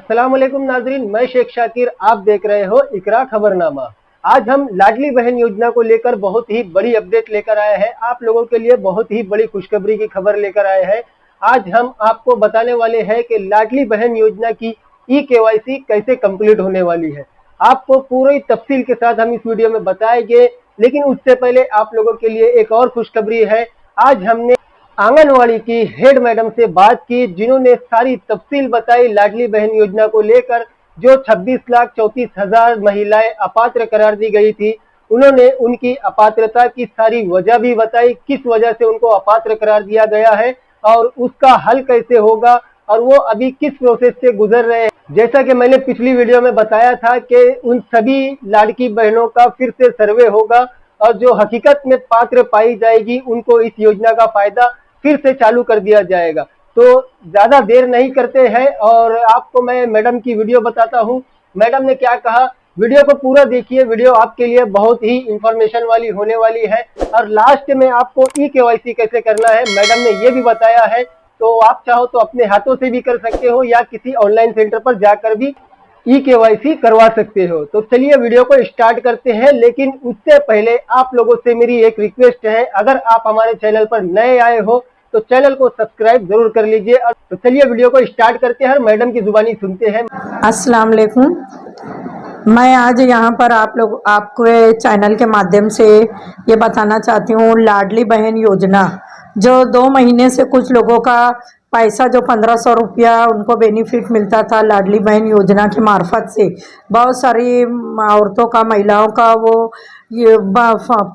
अस्सलाम वालेकुम नाजरीन, मैं शेख शाकिर, आप देख रहे हो इकरा खबरनामा। आज हम लाडली बहन योजना को लेकर बहुत ही बड़ी अपडेट लेकर आए हैं। आप लोगों के लिए बहुत ही बड़ी खुशखबरी की खबर लेकर आए हैं। आज हम आपको बताने वाले हैं कि लाडली बहन योजना की ई-केवाईसी कैसे कंप्लीट होने वाली है। आपको पूरी तफसील के साथ हम इस वीडियो में बताएंगे, लेकिन उससे पहले आप लोगों के लिए एक और खुशखबरी है। आज हमने आंगनवाड़ी की हेड मैडम से बात की, जिन्होंने सारी तफसील बताई लाडली बहन योजना को लेकर। जो 26,34,000 महिलाएं अपात्र करार दी गई थी, उन्होंने उनकी अपात्रता की सारी वजह भी बताई, किस वजह से उनको अपात्र करार दिया गया है और उसका हल कैसे होगा और वो अभी किस प्रोसेस से गुजर रहे हैं। जैसा कि मैंने पिछली वीडियो में बताया था कि उन सभी लाड़की बहनों का फिर से सर्वे होगा और जो हकीकत में पात्र पाई जाएगी उनको इस योजना का फायदा फिर से चालू कर दिया जाएगा। तो ज्यादा देर नहीं करते हैं और आपको मैं मैडम की वीडियो बताता हूं। मैडम ने क्या कहा, वीडियो को पूरा देखिए। वीडियो आपके लिए बहुत ही इंफॉर्मेशन वाली होने वाली है और लास्ट में आपको ई-केवाईसी कैसे करना है मैडम ने ये भी बताया है। तो आप चाहो तो अपने हाथों से भी कर सकते हो या किसी ऑनलाइन सेंटर पर जाकर भी ई-केवाईसी करवा सकते हो। तो चलिए वीडियो को स्टार्ट करते हैं, लेकिन उससे पहले आप लोगों से मेरी एक रिक्वेस्ट है, अगर आप हमारे चैनल पर नए आए हो तो चैनल को सब्सक्राइब जरूर कर लीजिए। और तो चलिए वीडियो को स्टार्ट करते हैं, मैडम की जुबानी सुनते हैं। अस्सलाम वालेकुम। मैं आज यहाँ पर आपको चैनल के माध्यम से ये बताना चाहती हूँ, लाडली बहन योजना जो 2 महीने से कुछ लोगों का पैसा जो 1500 रुपया उनको बेनिफिट मिलता था लाडली बहन योजना के मार्फत से, बहुत सारी औरतों का, महिलाओं का वो ये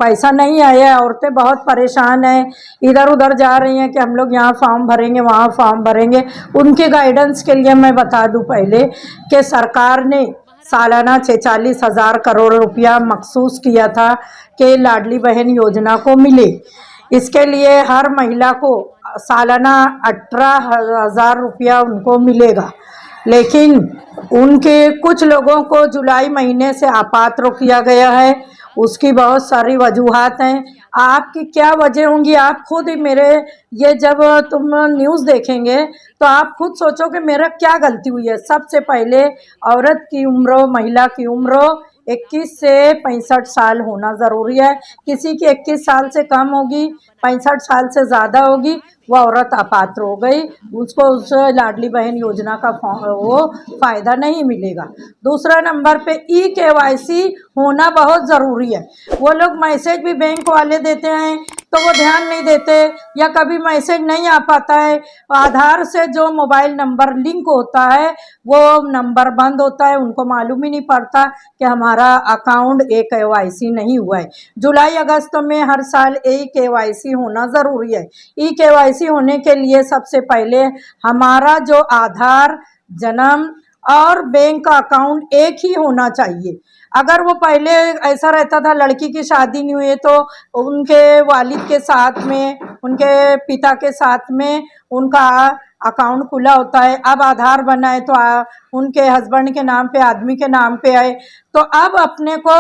पैसा नहीं आया। औरतें बहुत परेशान हैं, इधर उधर जा रही हैं कि हम लोग यहाँ फॉर्म भरेंगे, वहाँ फॉर्म भरेंगे। उनके गाइडेंस के लिए मैं बता दूं पहले कि सरकार ने सालाना 46,000 करोड़ रुपया मखसूस किया था कि लाडली बहन योजना को मिले। इसके लिए हर महिला को सालाना 18,000 रुपया उनको मिलेगा, लेकिन उनके कुछ लोगों को जुलाई महीने से अपात्र किया गया है। उसकी बहुत सारी वजूहात हैं। आपकी क्या वजह होंगी, आप खुद ही मेरे ये जब तुम न्यूज़ देखेंगे तो आप खुद सोचो कि मेरा क्या गलती हुई है। सबसे पहले औरत की उम्र, महिला की उम्र 21 से 65 साल होना ज़रूरी है। किसी की 21 साल से कम होगी, 65 साल से ज़्यादा होगी, वो औरत अपात्र हो गई, उसको उस लाडली बहन योजना का वो फ़ायदा नहीं मिलेगा। दूसरा नंबर पे ई-केवाईसी होना बहुत ज़रूरी है। वो लोग मैसेज भी बैंक वाले देते हैं तो वो ध्यान नहीं देते, या कभी मैसेज नहीं आ पाता है। आधार से जो मोबाइल नंबर लिंक होता है वो नंबर बंद होता है, उनको मालूम ही नहीं पड़ता कि हमारा अकाउंट ई-केवाईसी नहीं हुआ है। जुलाई अगस्त में हर साल ई-केवाईसी होना ज़रूरी है। ई-केवाईसी होने के लिए सबसे पहले हमारा जो आधार, जन्म और बैंक का अकाउंट एक ही होना चाहिए। अगर वो पहले ऐसा रहता था, लड़की की शादी नहीं हुई तो उनके वालिद के साथ में, उनके पिता के साथ में उनका अकाउंट खुला होता है। अब आधार बना है तो उनके हस्बैंड के नाम पे, आदमी के नाम पे आए। तो अब अपने को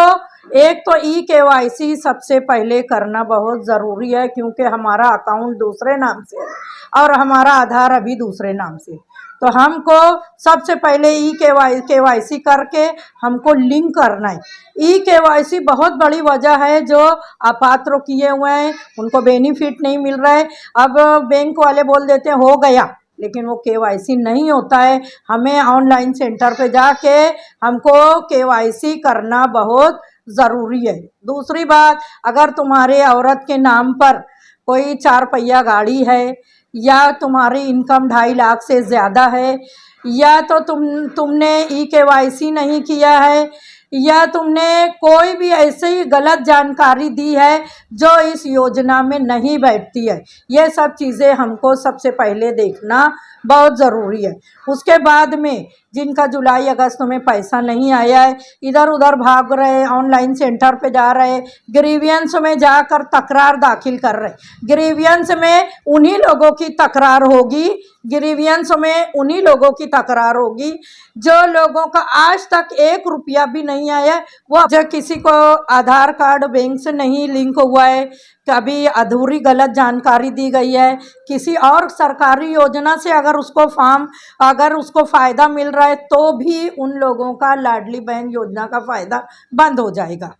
एक तो ई-केवाईसी सबसे पहले करना बहुत ज़रूरी है, क्योंकि हमारा अकाउंट दूसरे नाम से है और हमारा आधार अभी दूसरे नाम से। तो हमको सबसे पहले ई-केवाईसी करके हमको लिंक करना है। ई-केवाईसी बहुत बड़ी वजह है जो अपात्र किए हुए हैं उनको बेनिफिट नहीं मिल रहा है। अब बैंक वाले बोल देते हैं हो गया, लेकिन वो केवाईसी नहीं होता है। हमें ऑनलाइन सेंटर पे जाके हमको केवाईसी करना बहुत ज़रूरी है। दूसरी बात, अगर तुम्हारे औरत के नाम पर कोई 4 पहिया गाड़ी है, या तुम्हारी इनकम 2.5 लाख से ज़्यादा है, या तो तुमने ई-केवाईसी नहीं किया है, या तुमने कोई भी ऐसी गलत जानकारी दी है जो इस योजना में नहीं बैठती है, ये सब चीज़ें हमको सबसे पहले देखना बहुत ज़रूरी है। उसके बाद में जिनका जुलाई अगस्त में पैसा नहीं आया है, इधर उधर भाग रहे, ऑनलाइन सेंटर पे जा रहे, ग्रीवियंस में जाकर तकरार दाखिल कर रहे। ग्रीवियंस में उन्हीं लोगों की तकरार होगी, ग्रीवियंस में उन्हीं लोगों की तकरार होगी जो लोगों का आज तक 1 रुपया भी नहीं आया। वो जो किसी को आधार कार्ड बैंक से नहीं लिंक हुआ है, कभी अधूरी गलत जानकारी दी गई है, किसी और सरकारी योजना से अगर उसको फ़ायदा मिल रहा है तो भी उन लोगों का लाडली बहन योजना का फ़ायदा बंद हो जाएगा।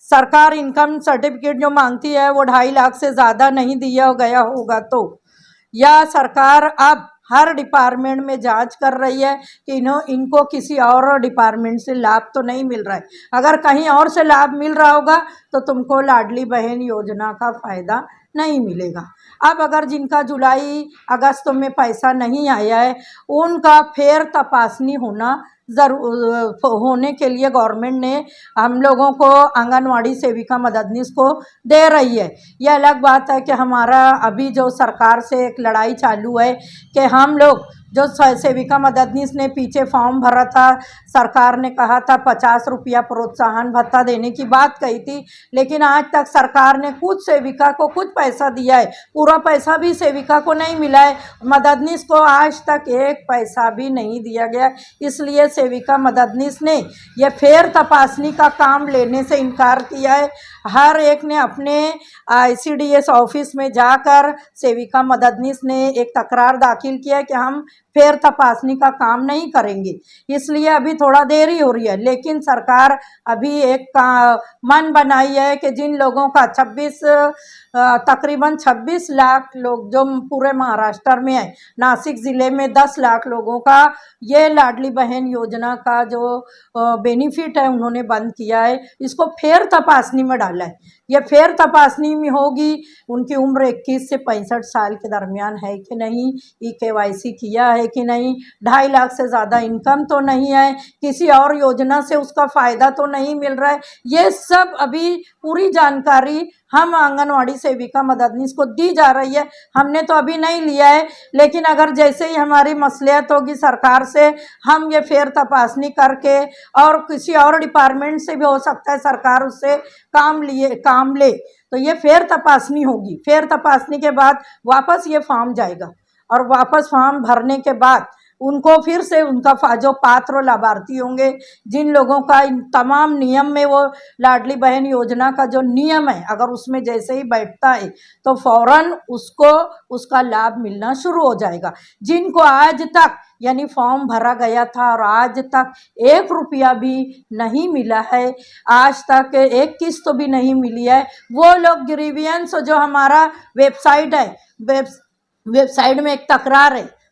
सरकार इनकम सर्टिफिकेट जो मांगती है वो 2.5 लाख से ज़्यादा नहीं दिया गया होगा तो, या सरकार अब हर डिपार्टमेंट में जांच कर रही है कि इनको किसी और डिपार्टमेंट से लाभ तो नहीं मिल रहा है। अगर कहीं और से लाभ मिल रहा होगा तो तुमको लाडली बहन योजना का फ़ायदा नहीं मिलेगा। अब अगर जिनका जुलाई अगस्त में पैसा नहीं आया है उनका फिर तपासनी होने के लिए गवर्नमेंट ने हम लोगों को आंगनवाड़ी सेविका मददनीश को दे रही है। यह अलग बात है कि हमारा अभी जो सरकार से एक लड़ाई चालू है कि हम लोग जो सेविका मददनीश ने पीछे फॉर्म भरा था, सरकार ने कहा था 50 रुपया प्रोत्साहन भत्ता देने की बात कही थी, लेकिन आज तक सरकार ने कुछ सेविका को कुछ पैसा दिया है, पूरा पैसा भी सेविका को नहीं मिला है। मददनीश को आज तक एक पैसा भी नहीं दिया गया। इसलिए सेविका मददनीश ने यह फेर तपासनी का काम लेने से इनकार किया है। हर एक ने अपने ICDS ऑफिस में जाकर सेविका मददनीश ने एक तकरार दाखिल किया है कि हम फेर तपासनी का काम नहीं करेंगे। इसलिए अभी थोड़ा देरी हो रही है, लेकिन सरकार अभी एक मन बनाई है कि जिन लोगों का तकरीबन 26 लाख लोग जो पूरे महाराष्ट्र में है, नासिक ज़िले में 10 लाख लोगों का ये लाडली बहन योजना का जो बेनिफिट है उन्होंने बंद किया है, इसको फेर तपासनी में डाला है। ये फेर तपासनी में होगी उनकी उम्र 21 से 65 साल के दरमियान है कि नहीं, KYC किया है कि नहीं, 2.5 लाख से ज़्यादा इनकम तो नहीं है, किसी और योजना से उसका फ़ायदा तो नहीं मिल रहा है। ये सब अभी पूरी जानकारी हम आंगनवाड़ी सेविका मददनीश को दी जा रही है। हमने तो अभी नहीं लिया है, लेकिन अगर जैसे ही हमारी मसलियत होगी सरकार से, हम ये फेर तपासनी करके, और किसी और डिपार्टमेंट से भी हो सकता है सरकार उससे काम ले, तो ये फेर तपासनी होगी। फेर तपासनी के बाद वापस ये फॉर्म जाएगा और वापस फॉर्म भरने के बाद उनको फिर से उनका जो पात्र लाभार्थी होंगे, जिन लोगों का इन तमाम नियम में वो लाडली बहन योजना का जो नियम है अगर उसमें जैसे ही बैठता है तो फौरन उसको उसका लाभ मिलना शुरू हो जाएगा। जिनको आज तक यानी फॉर्म भरा गया था और आज तक 1 रुपया भी नहीं मिला है, आज तक एक किस्त भी नहीं मिली है, वो लोग ग्रीवियंस जो हमारा वेबसाइट है, वेबसाइट में एक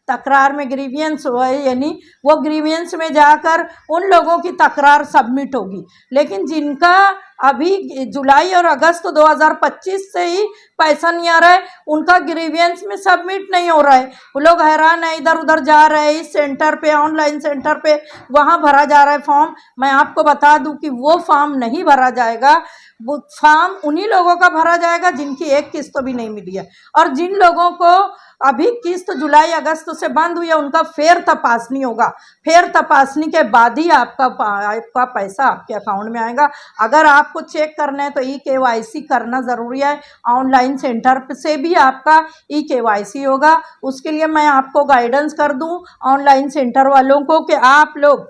तकरार में ग्रीवियंस है, यानी वो ग्रीवियंस में जाकर उन लोगों की तकरार सबमिट होगी। लेकिन जिनका अभी जुलाई और अगस्त 2025 से ही पैसा नहीं आ रहा है, उनका ग्रीवियंस में सबमिट नहीं हो रहा है। वो लोग हैरान है, इधर उधर जा रहे हैं, इस सेंटर पे, ऑनलाइन सेंटर पे, वहाँ भरा जा रहा है फॉर्म। मैं आपको बता दूं कि वो फॉर्म नहीं भरा जाएगा, वो फॉर्म उन्हीं लोगों का भरा जाएगा जिनकी एक किस्त भी नहीं मिली है, और जिन लोगों को अभी किस्त जुलाई अगस्त से बंद हुई है उनका फेर तपासनी होगा। फेर तपासनी के बाद ही आपका पैसा आपके अकाउंट में आएगा। अगर आपको चेक करना है तो KYC करना ज़रूरी है। ऑनलाइन सेंटर से भी आपका KYC होगा। उसके लिए मैं आपको गाइडेंस कर दूं ऑनलाइन सेंटर वालों को कि आप लोग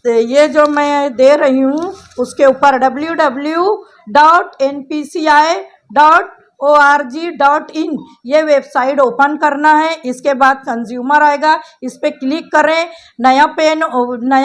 ये जो मैं दे रही हूँ उसके ऊपर www.npci.org.in ये वेबसाइट ओपन करना है। इसके बाद कंज्यूमर आएगा, इस पर क्लिक करें, नया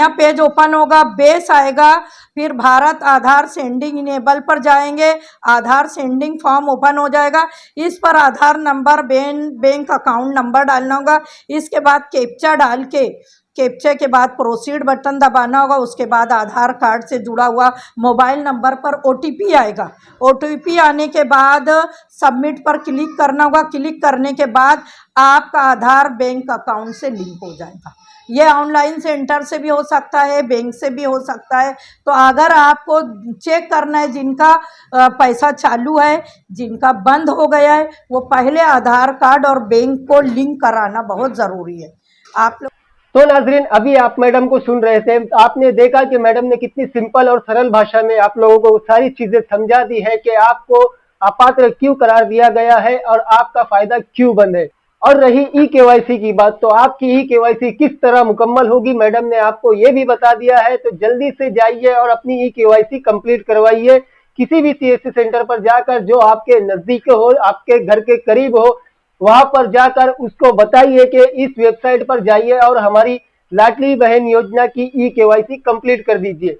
पेज ओपन होगा, बेस आएगा, फिर भारत आधार सेंडिंग इनेबल पर जाएंगे, आधार सेंडिंग फॉर्म ओपन हो जाएगा। इस पर आधार नंबर, बैंक अकाउंट नंबर डालना होगा। इसके बाद कैप्चा डाल के कैप्चा के बाद प्रोसीड बटन दबाना होगा। उसके बाद आधार कार्ड से जुड़ा हुआ मोबाइल नंबर पर OTP आएगा। OTP आने के बाद सबमिट पर क्लिक करना होगा। क्लिक करने के बाद आपका आधार बैंक अकाउंट से लिंक हो जाएगा। ये ऑनलाइन सेंटर से भी हो सकता है, बैंक से भी हो सकता है। तो अगर आपको चेक करना है जिनका पैसा चालू है, जिनका बंद हो गया है, वो पहले आधार कार्ड और बैंक को लिंक कराना बहुत ज़रूरी है। आप लोग तो नाजरीन, अभी आप मैडम को सुन रहे थे, आपने देखा कि मैडम ने कितनी सिंपल और सरल भाषा में आप लोगों को सारी चीजें समझा दी है कि आपको अपात्र क्यों करार दिया गया है और आपका फायदा क्यों बंद है। और रही KYC की बात, तो आपकी KYC किस तरह मुकम्मल होगी मैडम ने आपको ये भी बता दिया है। तो जल्दी से जाइए और अपनी KYC कंप्लीट करवाइए। किसी भी सीएससी सेंटर पर जाकर जो आपके नजदीक हो, आपके घर के करीब हो, वहां पर जाकर उसको बताइए कि इस वेबसाइट पर जाइए और हमारी लाडली बहन योजना की ई-केवाईसी कंप्लीट कर दीजिए।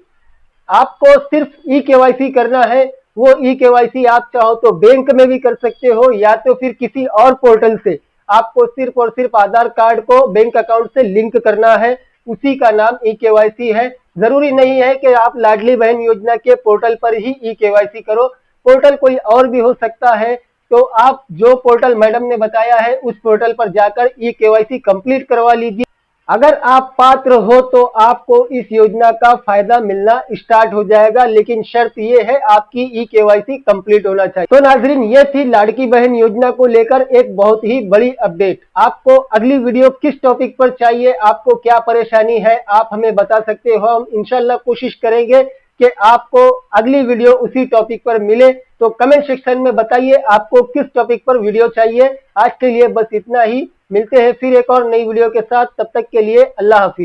आपको सिर्फ ई-केवाईसी करना है। वो ई-केवाईसी आप चाहो तो बैंक में भी कर सकते हो या तो फिर किसी और पोर्टल से। आपको सिर्फ और सिर्फ आधार कार्ड को बैंक अकाउंट से लिंक करना है, उसी का नाम ई-केवाईसी है। जरूरी नहीं है कि आप लाडली बहन योजना के पोर्टल पर ही ई-केवाईसी करो, पोर्टल कोई और भी हो सकता है। तो आप जो पोर्टल मैडम ने बताया है उस पोर्टल पर जाकर ई-केवाईसी कंप्लीट करवा लीजिए। अगर आप पात्र हो तो आपको इस योजना का फायदा मिलना स्टार्ट हो जाएगा, लेकिन शर्त ये है आपकी ई-केवाईसी कंप्लीट होना चाहिए। तो नाजरीन, ये थी लाडली बहन योजना को लेकर एक बहुत ही बड़ी अपडेट। आपको अगली वीडियो किस टॉपिक पर चाहिए, आपको क्या परेशानी है, आप हमें बता सकते हो। हम इंशाल्लाह कोशिश करेंगे कि आपको अगली वीडियो उसी टॉपिक पर मिले। तो कमेंट सेक्शन में बताइए आपको किस टॉपिक पर वीडियो चाहिए। आज के लिए बस इतना ही, मिलते हैं फिर एक और नई वीडियो के साथ। तब तक के लिए अल्लाह हाफिज।